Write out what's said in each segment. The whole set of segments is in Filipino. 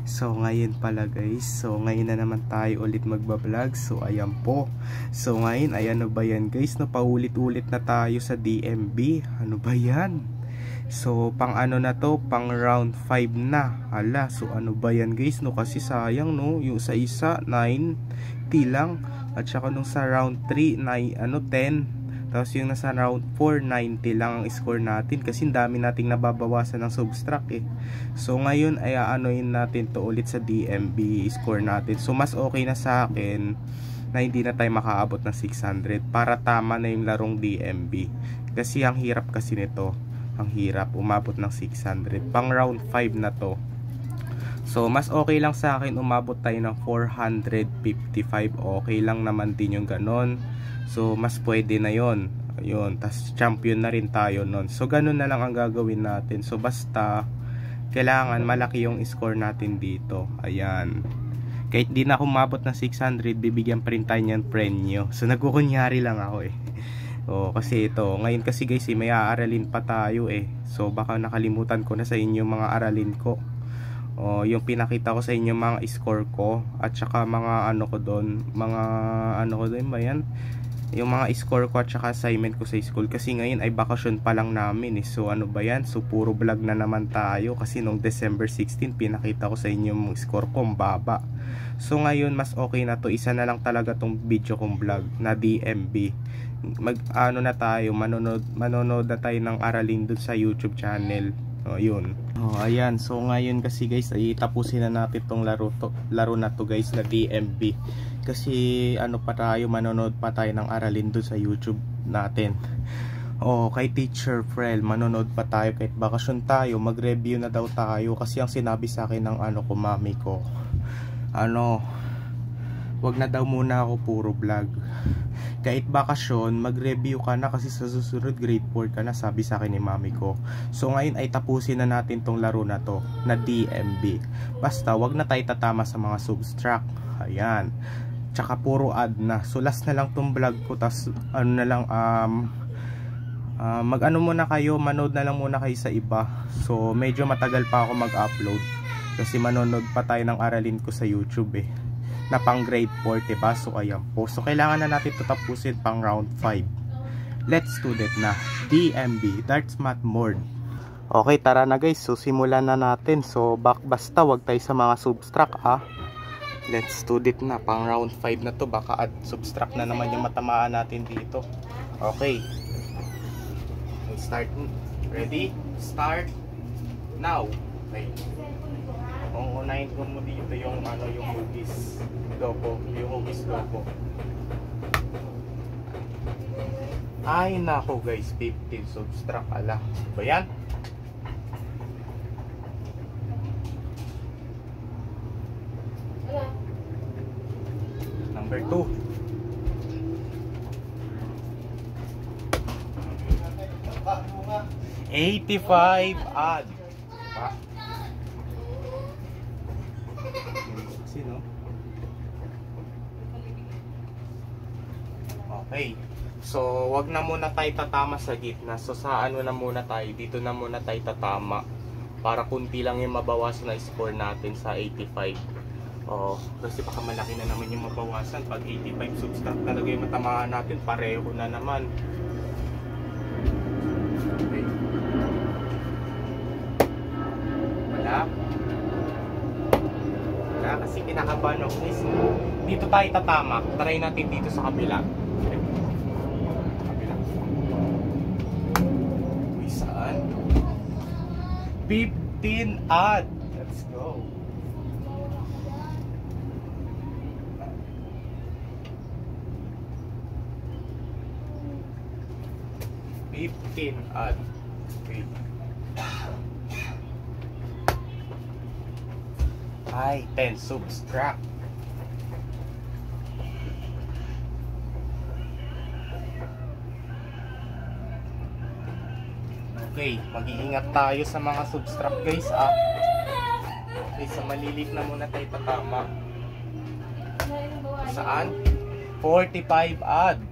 So ngayon pala guys, so ngayon na naman tayo ulit magbablog. So ayan po. So ngayon ay ano ba yan guys, no, paulit-ulit na tayo sa DMB. Ano ba yan? So pang ano na to, pang round 5 na. Hala, so ano ba yan guys, no, kasi sayang no, yung sa isa 9 lang, at saka nung sa round 3 10. Tapos yung nasa round 4, 90 lang ang score natin kasi dami nating nababawasan ng subtract eh. So ngayon ay aanoin natin to ulit sa DMB score natin. So mas okay na sa akin na hindi na tayo makaabot ng 600 para tama na yung larong DMB. Kasi ang hirap kasi nito. Ang hirap umabot ng 600. Pang round 5 na to. So mas okay lang sa akin umabot tayo ng 455. Okay lang naman din yung ganon. So mas pwede na yon. Ayun, tas champion na rin tayo nun. So ganun na lang ang gagawin natin. So basta kailangan malaki yung score natin dito. Ayan. Kahit di na ako umabot ng 600, bibigyan pa rin tayo ng premyo. So nagkukunyari lang ako eh. O, kasi ito, ngayon kasi guys may aaralin pa tayo eh. So baka nakalimutan ko na sa inyo mga aralin ko. O, yung pinakita ko sa inyo mga score ko at saka mga ano ko doon, mga ano ko doon ba yan? Yung mga score ko at saka assignment ko sa school kasi ngayon ay bakasyon pa lang namin eh. So ano ba yan? So puro vlog na naman tayo kasi nung December 16 pinakita ko sa inyo yung score ko baba. So ngayon mas okay na to, isa na lang talaga tong video kong vlog na DMB. Mag ano na tayo, manonood na tayo ng aralin dun sa YouTube channel. O yun. O ayan, so ngayon kasi guys ay tapusin na natin tong laro na to guys na DMB. Kasi ano pa tayo, manonood pa tayo ng aralin doon sa YouTube natin. O kay Teacher Frel, manonood pa tayo kahit bakasyon tayo, mag-review na daw tayo. Kasi ang sinabi sa akin ng ano ko, mami ko, ano, wag na daw muna ako puro vlog. Kahit bakasyon, mag-review ka na kasi sa susunod grade 4 ka na, sabi sa akin ni mami ko. So ngayon ay tapusin na natin tong laro na to, na DMB. Basta wag na tayo tatama sa mga subtract. Ayan. Tsaka puro add na. So last na lang tong vlog ko. Tas ano na lang, mag ano muna kayo, manood na lang muna kayo sa iba. So medyo matagal pa ako mag-upload kasi manonood pa tayo ng aralin ko sa YouTube eh, na pang grade 4, diba? So ayan po. So kailangan na natin ito tapusin pang round 5. Let's do that na. DMB, Darts Math Board. Okay, tara na guys. So simulan na natin. So basta wag tayo sa mga subtract ah. Let's do it na. Pang round 5 na to. Baka add subtract na naman yung matamaan natin dito. Okay. Start. Ready? Start now. Okay. Kung unahin ko mo dito yung ano, yung hugis logo, yung hugis logo. Ay nako guys, 15 subtract ala. Ba yan? Number 2. $85 add. Sino? Okay. So, wag na muna tayo tatama sa gitna. So, sa ano na muna tayo? Dito na muna tayo tatama. Para kunti lang yung mabawasan na score natin sa 85. Oh, kasi baka malaki na naman yung mabawasan pag 85 subtract talaga yung matamaan natin, pareho na naman. Okay. Wala kasi kinakabahan ako guys. Dito tayo tatama. Try natin dito sa kabila. Uy, saan? 15 add. Let's go. Add. Okay. Ay, 10 subtract. Okay, mag-iingat tayo sa mga subtract guys ah. Okay, sa malilit na muna tayo tatama. Saan? 45 add.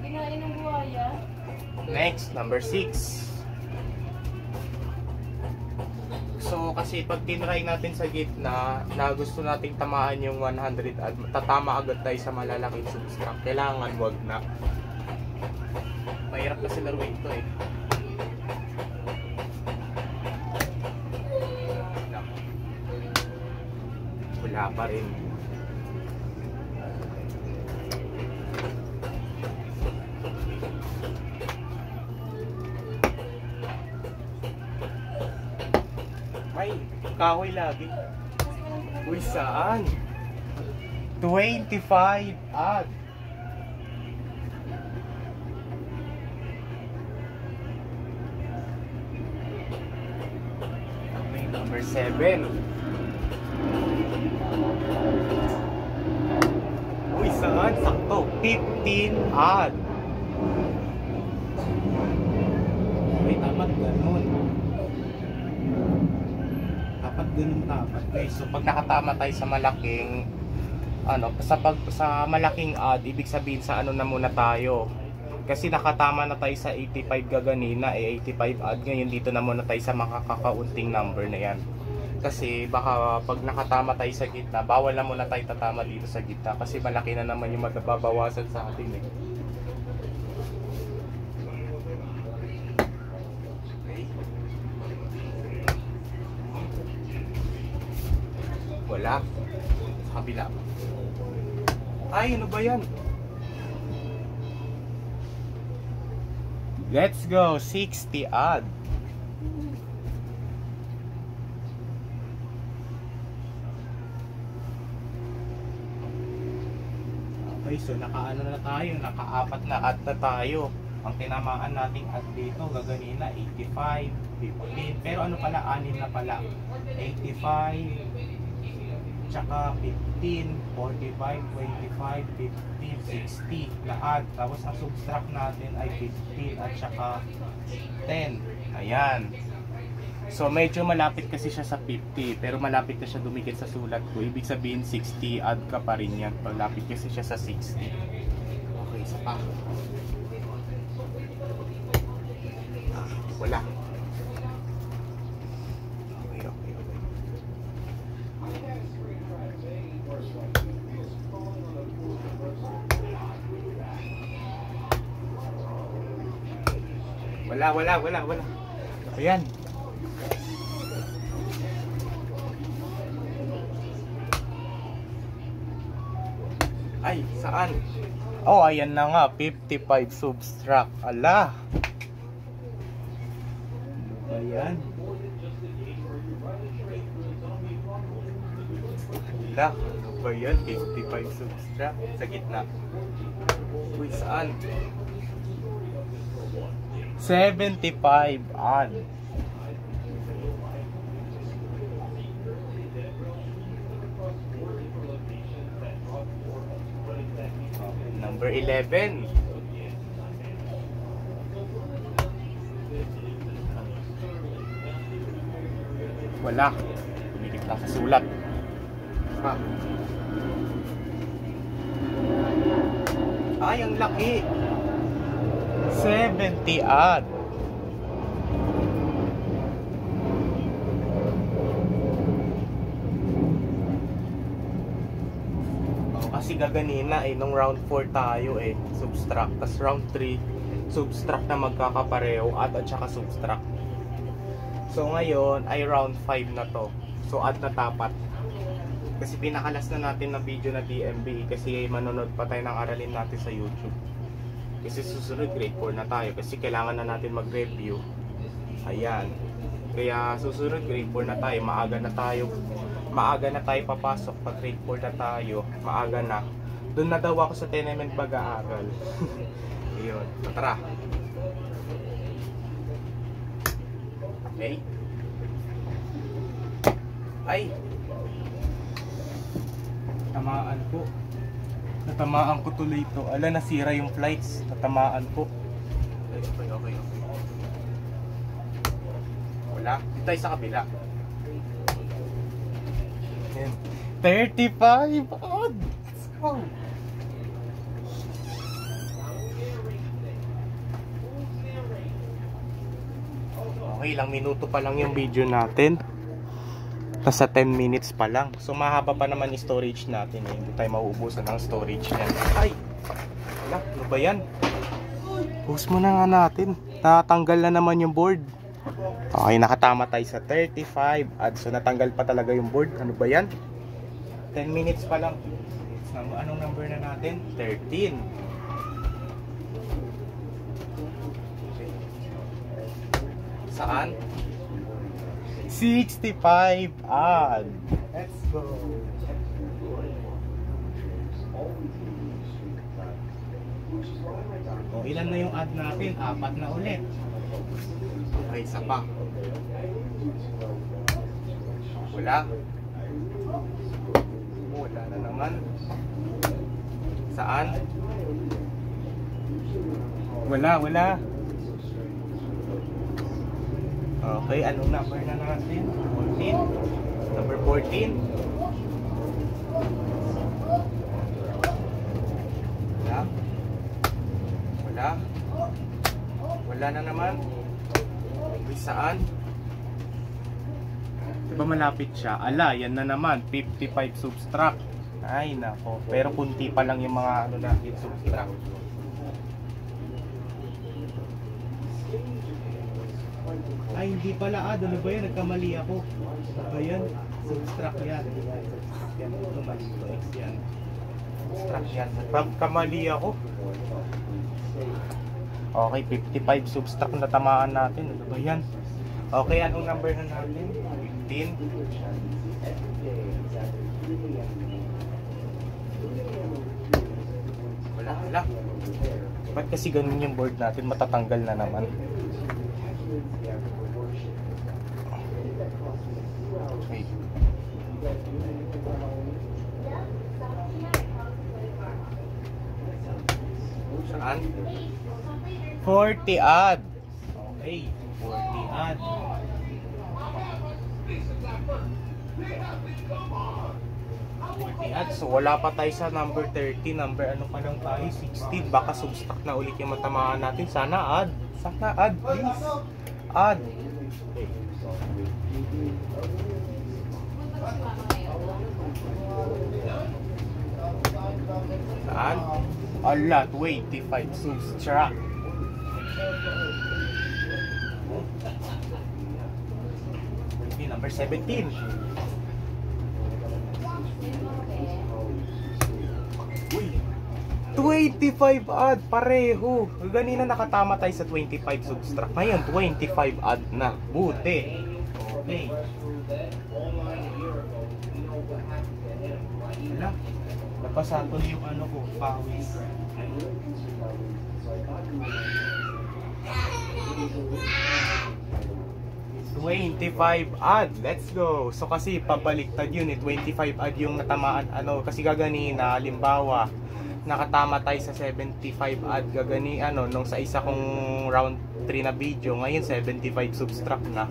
Kinain ng buhaya. Next, number 6. So, kasi pag tinry natin sa gitna na gusto nating tamaan yung 100 at tatama agad tayo sa malalaking subtract, kailangan wag na. Mahirap kasi laruin ito eh. Wala pa rin. May kahoy lagi. Uy, saan? 25 ad. Okay, number 7. Uy, saan? Sakto. 15 ad. Uy, tapat ganun. Dapat. Okay, so pag nakatama tayo sa malaking sa malaking ad, ibig sabihin sa ano na muna tayo. Kasi nakatama na tayo sa 85 gaganina, 85 ad. Ngayon dito na muna tayo sa makakakaunting number na yan. Kasi baka pag nakatama tayo sa gitna, bawal na muna tayo tatama dito sa gitna kasi malaki na naman yung magbabawasan sa atin eh. Wala. Sa kabila. Ay, ano ba yan? Let's go. 60 odd. Okay, so nakaano na tayo. Naka-4 na odd na tayo. Ang tinamaan nating odd dito, gaganina 85, 15. Pero ano pala, 6 na pala. 85, tsaka 15, 45, 25, 15, 60 lahat. Tapos ang subtract natin ay 15 at tsaka 10. Ayan. So medyo malapit kasi siya sa 50, pero malapit na siya dumikit sa sulat ko. Ibig sabihin 60, add ka pa rin yan. Malapit kasi siya sa 60. Okay, isa pa. Wala. Wala. Ayan. Ay, saan? Oh, ayan na nga. 55 subtract. Ala. Ayan. Ala. Ano ba yan? 55 subtract. Sa gitna. Uy, saan? 75 odd. Number 11. Wala. Tumikip lang sa sulat. Ay, ang laki. 70 odd. Kasi gaganina eh, nung round 4 tayo eh, subtract. Tapos round 3, subtract na magkakapareho, add at saka subtract. So ngayon ay round 5 na to. So add na tapat. Kasi pinakalas na natin na video na DMB kasi manonood pa tayo ng aralin natin sa YouTube. Kasi susunod grade 4 na tayo kasi kailangan na natin mag-review. Ayan. Kaya susunod grade 4 na tayo, maaga na tayo papasok. Pag grade 4 na tayo, maaga na. Doon na daw ako sa tenement pag-aaral. Ayun, tara. Okay. Ay. Tamaan po. Natamaan ko tuloy ito. Ala, nasira yung flights. Natamaan ko. Okay. Wala. Dito tayo sa kabila. 35 odd. Let's go. Okay, ilang minuto pa lang yung video natin. Nasa 10 minutes pa lang. So mahaba pa naman yung storage natin eh. Hindi tayo mauubusan ng storage niyan. Ay! Wala, ano ba yan? Post mo na nga natin. Natanggal na naman yung board. Okay, nakatama tayo sa 35 ads. So natanggal pa talaga yung board. Ano ba yan? 10 minutes pa lang. Anong number na natin? 13. Saan? 65 ad. Let's go. O, ilan na yung ad natin? 4 na ulit. Okay, isa pa. Wala. Wala na naman. Saan? Wala. Okay, anong number na natin? 14. Number 14. Wala na naman. Saan? Diba malapit siya? Ala, yan na naman. 55 subtract. Ay, nako. Pero kunti pa lang yung mga ano natin subtract. Ay, hindi pala. Ano ba yan? Nagkamali ako. Ano ba yan? Subtract yan. Yan. Tumali ko. X yan. Subtract yan. Nagkamali ako. Okay, 55 subtract na tamaan natin. Ano ba yan? Okay, anong number na natin? 15. Wala. Ba't kasi ganun yung board natin? Matatanggal na naman. Okay. Saan? 40 ad. Okay, 40 ad. So wala pa tayo sa number 30. Number ano pa lang tayo? 16. Baka subtract na ulit yung matamaan natin. Sana ad. Please. Ad. Okay. Saan? Ala, 25 subtract. Number 17. Uy, 25 ad pareho. Ganina nakatama tayo sa 25 subtract. Ngayon 25 ad na. Buti. Okay. Wala. Napasatol yung ano ko, pawis. $25 ad. Let's go. So kasi pabaliktad yun eh. 25 ad yung natamaan. Ano, kasi gaganina, halimbawa, nakatama tayo sa 75 ad. Gagani, ano, nung sa isa kong round 3 na video. Ngayon 75 subtract na.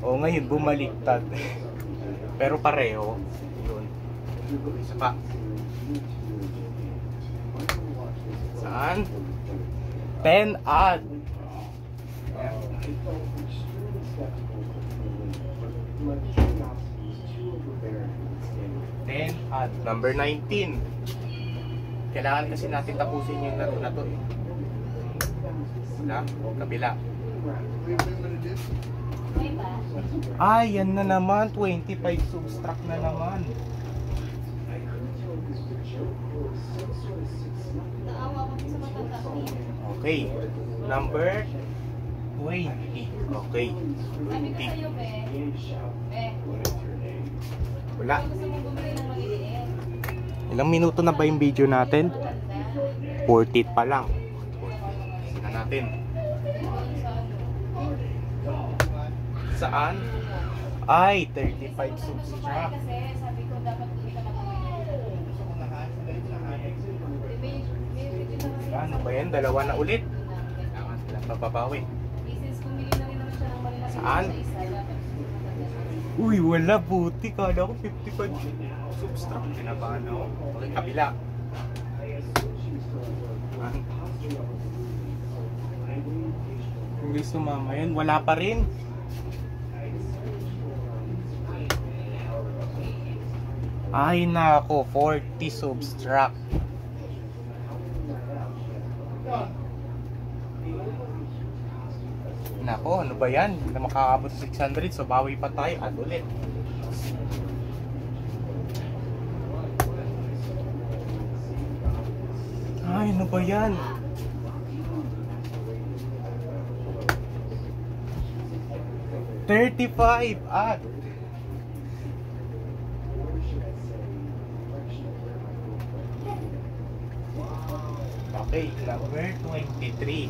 O ngayon bumaliktad. Pero pareho. Yun. Isa pa. Saan? 10 ad. 10 at number 19. Kailangan kasi natin tapusin yung laro na to eh. Wala, kabila. Ay, yan na naman. 25 subtract na naman. Okay, number 20. Okay, 20. Wala. Ilang minuto na ba yung video natin? 40 pa lang. Sina natin. Saan? Ay, 35 subtract. Ano ba yan? Dalawa na ulit. Kailangan silang papabawi. Saan? Uy, wala, buti. Kala ko 55 subtract. Pinabahan ako. Okay, kabila. Guys, sumama yun. Wala pa rin. Ay nako, 40 subtract. Nako, ano ba yan? Hindi na makakabot sa 600, so bawi pa tayo. Add ulit. Ay, ano ba yan? $35 add. Okay, number 23.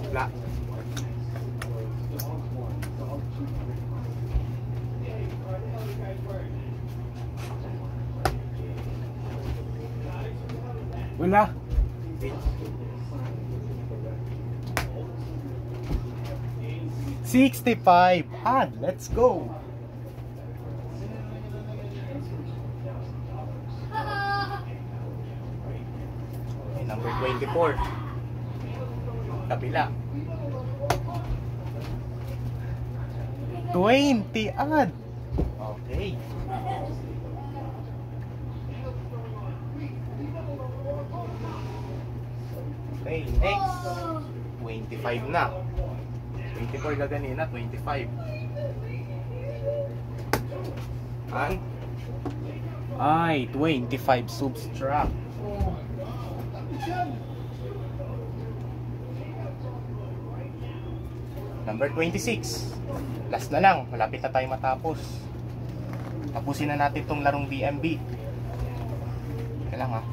Wala. Wala. 65. Add. Let's go. Okay, number 24. Kabila. 20. Add. Okay. Okay, next. 25 na. 24 gaganina, 25. Ay, 25 subtract. Number 26. Last na lang, malapit na tayo matapos. Tapusin na natin tong larong DMB. Kailangan ha.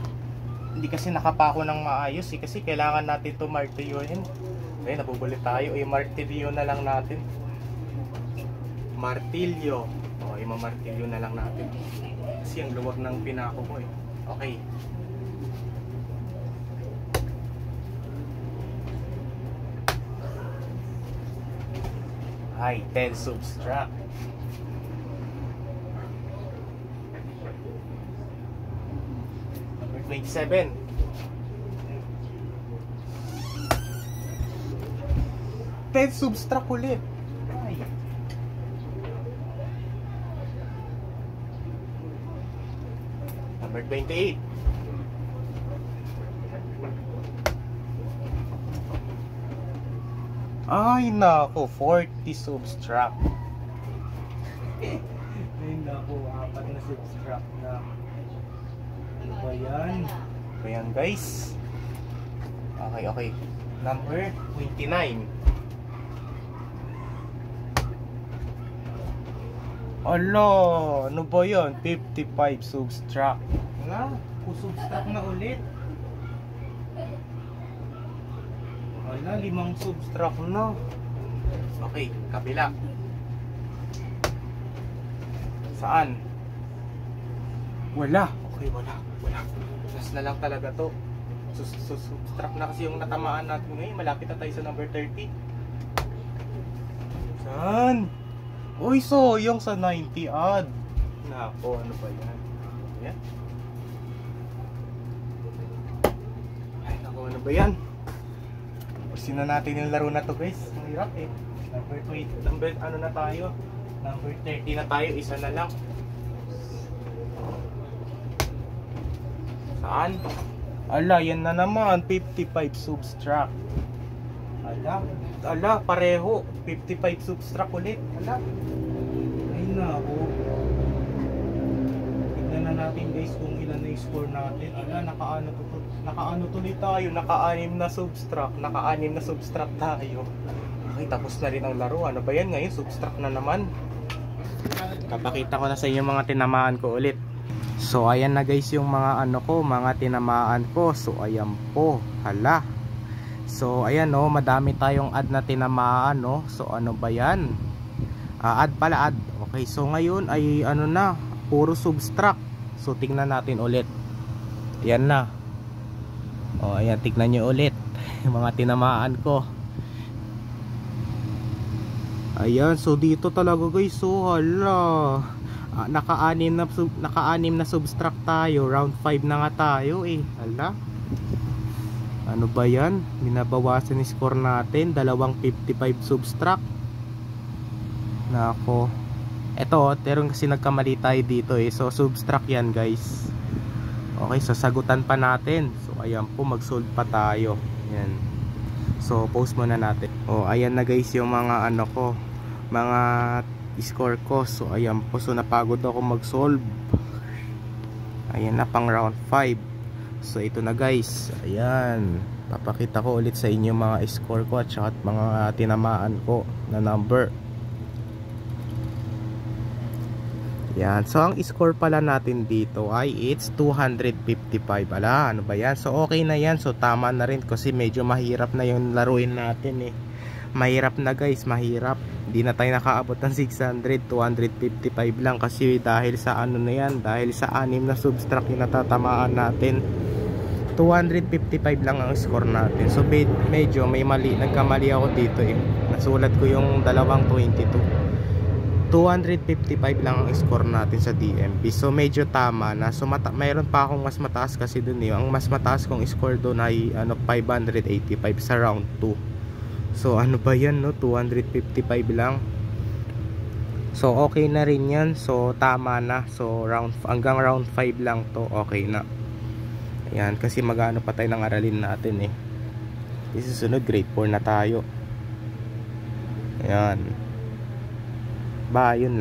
Hindi kasi nakapako ng maayos eh, kasi kailangan natin to martilyohin. Okay, nabubulit tayo. I-martilyo na lang natin. Martilyo. O, i-martilyo na lang natin. Kasi ang luwag ng pinako ko eh. Okay. Ay, 10 subtract. Number 27. Subtract ulit. Ay. Number 28. Ay nako, 40 subtract. Ay nako, 4 na subtract na. Ano ba yan? Ano yan guys? Okay, okay. Number 29. Ala, ano ba yan? 55 subtract. Wala, subtract na ulit. Wala, 5 subtract na. Okay, kabila. Saan? Wala. Okay, wala. Last na lang talaga to. Subtract na kasi yung natamaan natin ngayon. Malapit na tayo sa number 30. Saan? Uy, so yung sa 90 add. Nako, ano ba yan? Ayan. Ay, nako, ano ba yan? Pusin na natin yung laro na to guys. Mahirap eh. Number ano na tayo? Number 30 na tayo. Isa na lang. Saan? Ala, yan na naman. 55 subtract. Ala, pareho. 55 subtract ulit. Ala. Ay nako. Tignan na natin guys kung ilan na yung score natin. Ala, nakaano tuloy tayo. Naka-6 na subtract. Naka-6 na subtract tayo. Okay, tapos na rin ang laro. Ano ba yan ngayon? Subtract na naman. Kapakita ko na sa inyo mga tinamaan ko ulit. So ayan na guys yung mga ano ko, mga tinamaan ko. So ayan po. Hala. So ayan no, madami tayong add na tinamaan no. So ano ba yan? Add pala, add. Okay, so ngayon ay ano na, puro subtract. So tingnan natin ulit. Ayan na. O ayan, tingnan nyo ulit yung mga tinamaan ko. Ayan, so dito talaga guys. So hala, Naka-anim na subtract tayo. Round 5 na nga tayo eh. Hala. Ano ba yan? Binabawasan yung score natin. Dalawang 55 subtract. Nako. Eto, terong kasi nagkamali tayo dito eh. So subtract yan guys. Okay, so sagutan pa natin. So ayan po, mag-solve pa tayo. Yan. So post muna natin. Oh, ayan na guys yung mga ano ko, mga score ko. So ayan po, so napagod ako mag-solve. Ayan na, pang round 5. So ito na guys. Ayan, papakita ko ulit sa inyo mga score ko at saka mga tinamaan ko na number. Yan, so ang score pala natin dito ay it's 255. Ala, ano ba yan? So okay na yan, so tama na rin kasi medyo mahirap na yung laruin natin eh. Mahirap na guys, mahirap. Hindi na tayo nakaabot ng 600, 255 lang kasi dahil sa ano na yan, dahil sa 6 na subtract yung natatamaan natin. 255 lang ang score natin. So medyo may mali, nagkamali ako dito eh. Nasulat ko yung dalawang 22. 255 lang ang score natin sa DMB. So medyo tama na. So mayroon pa akong mas mataas kasi dun eh. Ang mas mataas kong score dun ay ano, 585 sa round 2. So ano ba yan no? 255 lang. So okay na rin yan. So tama na. So hanggang round 5 lang to. Okay na. Ayan, kasi mag-ano pa tayo ng aralin natin eh. Isusunod grade 4 na tayo. Ayan. Ba, yun